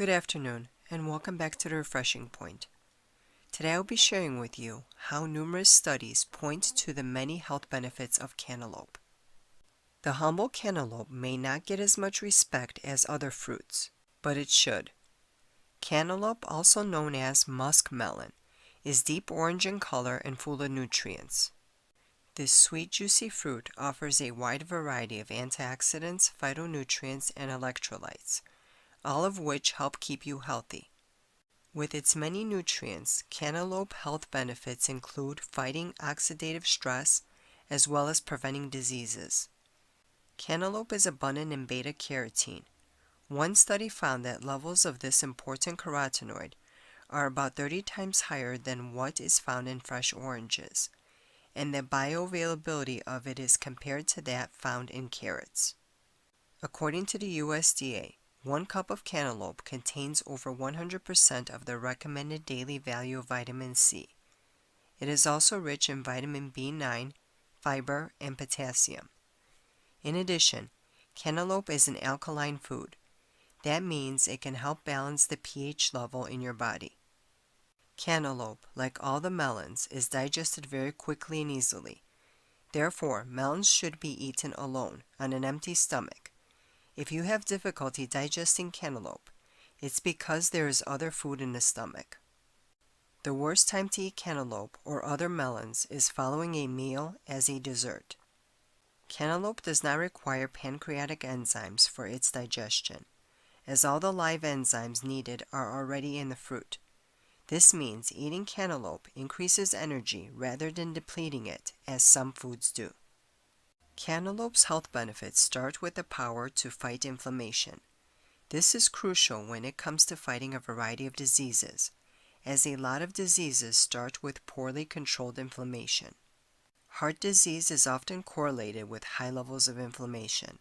Good afternoon, and welcome back to the Refreshing Point. Today I will be sharing with you how numerous studies point to the many health benefits of cantaloupe. The humble cantaloupe may not get as much respect as other fruits, but it should. Cantaloupe, also known as Musk Melon, is deep orange in color and full of nutrients. This sweet, juicy fruit offers a wide variety of antioxidants, phytonutrients, and electrolytes, all of which help keep you healthy. With its many nutrients, cantaloupe health benefits include fighting oxidative stress as well as preventing diseases. Cantaloupe is abundant in beta-carotene. One study found that levels of this important carotenoid are about 30 times higher than what is found in fresh oranges, and the bioavailability of it is compared to that found in carrots. According to the USDA, 1 cup of cantaloupe contains over 100% of the recommended daily value of vitamin C. It is also rich in vitamin B9, fiber, and potassium. In addition, cantaloupe is an alkaline food. That means it can help balance the pH level in your body. Cantaloupe, like all the melons, is digested very quickly and easily. Therefore, melons should be eaten alone, on an empty stomach. If you have difficulty digesting cantaloupe, it's because there is other food in the stomach. The worst time to eat cantaloupe or other melons is following a meal as a dessert. Cantaloupe does not require pancreatic enzymes for its digestion, as all the live enzymes needed are already in the fruit. This means eating cantaloupe increases energy rather than depleting it, as some foods do. Cantaloupe's health benefits start with the power to fight inflammation. This is crucial when it comes to fighting a variety of diseases, as a lot of diseases start with poorly controlled inflammation. Heart disease is often correlated with high levels of inflammation.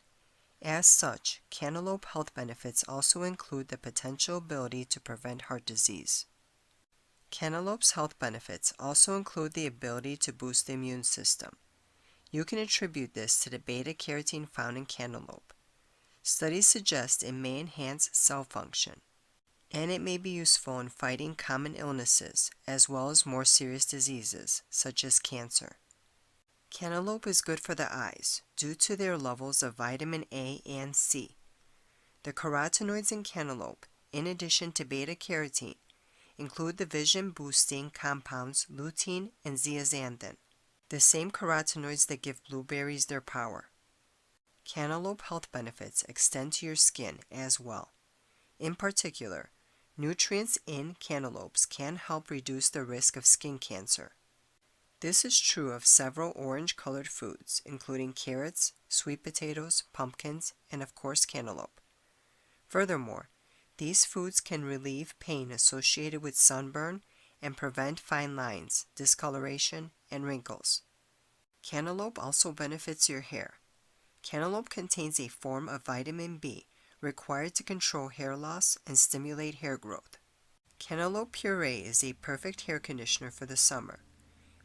As such, cantaloupe health benefits also include the potential ability to prevent heart disease. Cantaloupe's health benefits also include the ability to boost the immune system. You can attribute this to the beta-carotene found in cantaloupe. Studies suggest it may enhance cell function, and it may be useful in fighting common illnesses as well as more serious diseases, such as cancer. Cantaloupe is good for the eyes due to their levels of vitamin A and C. The carotenoids in cantaloupe, in addition to beta-carotene, include the vision-boosting compounds lutein and zeaxanthin, the same carotenoids that give blueberries their power. Cantaloupe health benefits extend to your skin as well. In particular, nutrients in cantaloupes can help reduce the risk of skin cancer. This is true of several orange-colored foods, including carrots, sweet potatoes, pumpkins, and of course cantaloupe. Furthermore, these foods can relieve pain associated with sunburn and prevent fine lines, discoloration, and wrinkles. Cantaloupe also benefits your hair. Cantaloupe contains a form of vitamin B required to control hair loss and stimulate hair growth. Cantaloupe puree is a perfect hair conditioner for the summer.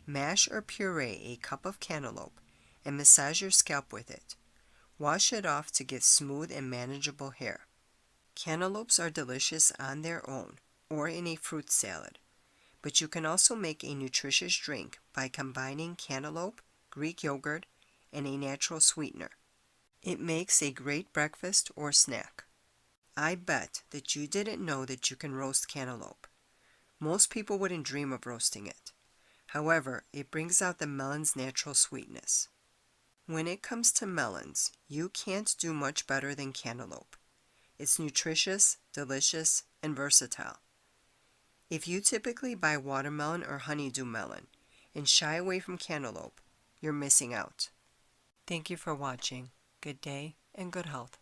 Mash or puree a cup of cantaloupe and massage your scalp with it. Wash it off to get smooth and manageable hair. Cantaloupes are delicious on their own or in a fruit salad, but you can also make a nutritious drink by combining cantaloupe, Greek yogurt, and a natural sweetener. It makes a great breakfast or snack. I bet that you didn't know that you can roast cantaloupe. Most people wouldn't dream of roasting it. However, it brings out the melon's natural sweetness. When it comes to melons, you can't do much better than cantaloupe. It's nutritious, delicious, and versatile. If you typically buy watermelon or honeydew melon and shy away from cantaloupe, you're missing out. Thank you for watching. Good day and good health.